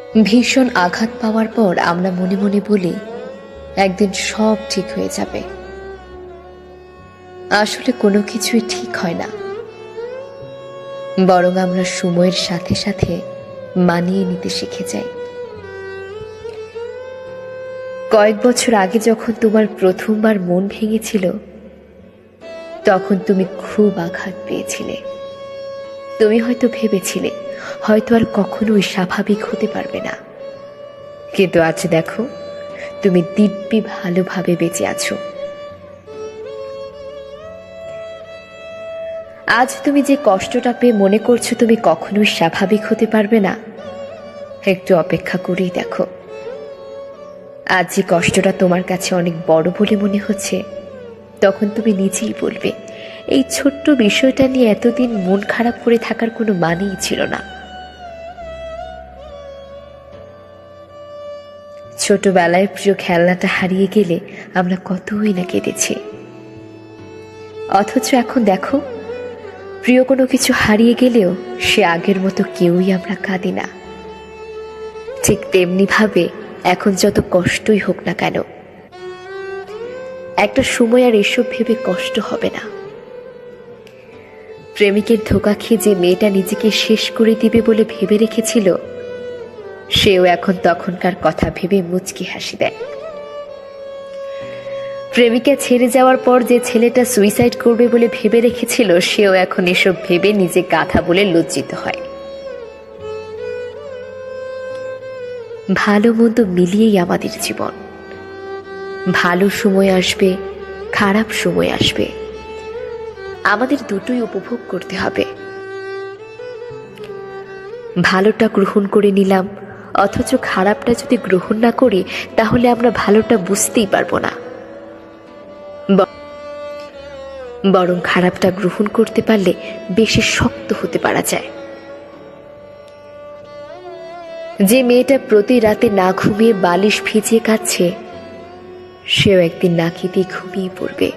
ভীষণ আঘাত পাওয়ার পর আমরা মনে মনে বলি একদিন সব ঠিক হয়ে যাবে। আসলে কোনো কিছুই ঠিক হয় না, বরং আমরা সময়ের সাথে সাথে মানিয়ে নিতে শিখে যাই। কয়েক বছর আগে যখন তোমার প্রথমবার মন ভেঙেছিল, তখন তুমি খুব আঘাত পেয়েছিলে। তুমি হয়তো ভেবেছিলে হয়তো আর কখনোই স্বাভাবিক হতে পারবে না, কিন্তু আজ দেখো তুমি দিব্যি ভালোভাবে বেঁচে আছো। আজ তুমি যে কষ্টটা পেয়ে মনে করছো তুমি কখনোই স্বাভাবিক হতে পারবে না, একটু অপেক্ষা করেই দেখো। আজ যে কষ্টটা তোমার কাছে অনেক বড় বলে মনে হচ্ছে, তখন তুমি নিজেই বলবে এই ছোট্ট বিষয়টা নিয়ে এতদিন মন খারাপ করে থাকার কোনো মানেই ছিল না। ছোটবেলায় প্রিয় খেলনাটা হারিয়ে গেলে আমরা কতই না কেঁদেছি, অথচ এখন দেখো প্রিয় কোনো কিছু হারিয়ে গেলেও সে আগের মতো কেউই আমরা কাঁদি না। ঠিক তেমনি ভাবে এখন যত কষ্টই হোক না কেন, একটা সময় আর এসব ভেবে কষ্ট হবে না। প্রেমিকের ধোঁকা খেয়ে যে মেয়েটা নিজেকে শেষ করে দিবে বলে ভেবে রেখেছিল, সেও এখন তখনকার কথা ভেবে মুচকি হাসি দেয়। প্রেমিকা ছেড়ে যাওয়ার পর যে ছেলেটা সুইসাইড করবে বলে ভেবে রেখেছিল, সেও এখন এসব ভেবে নিজে গাধা বলে লজ্জিত হয়। ভালো মন্দ মিলিয়েই আমাদের জীবন। ভালো সময় আসবে, খারাপ সময় আসবে, আমাদের দুটোই উপভোগ করতে হবে। ভালোটা গ্রহণ করে নিলাম, অথচ খারাপটা যদি গ্রহণ না করি, তাহলে আমরা ভালোটা বুঝতেই পারবো না। বরং খারাপটা গ্রহণ করতে পারলে বেশি শক্ত হতে পারা যায়। যে মেয়েটা প্রতি রাতে না ঘুমিয়ে বালিশ ভিজিয়ে কাঁদছে, সেও একদিন না খেতে ঘুমিয়ে পড়বে।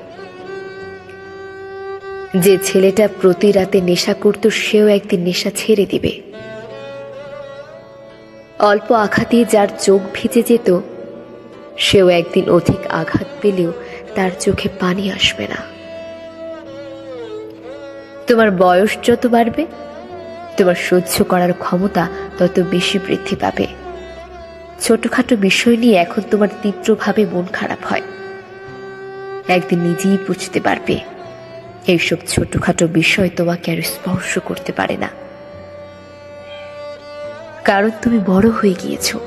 যে ছেলেটা প্রতি রাতে নেশা করত, সেও একদিন নেশা ছেড়ে দিবে। অল্প আঘাতে যার চোখ ভিজে যেত, সেও একদিন অধিক আঘাত পেলেও তার চোখে পানি আসবে না। তোমার বয়স যত বাড়বে, তোমার সহ্য করার ক্ষমতা তত বেশি বৃদ্ধি পাবে। ছোটখাটো বিষয় নিয়ে এখন তোমার তীব্রভাবে মন খারাপ হয়, একদিন নিজেই বুঝতে পারবে এইসব ছোটখাটো বিষয় তোমাকে আর স্পর্শ করতে পারে না, কারণ তুমি বড় হয়ে গিয়েছো।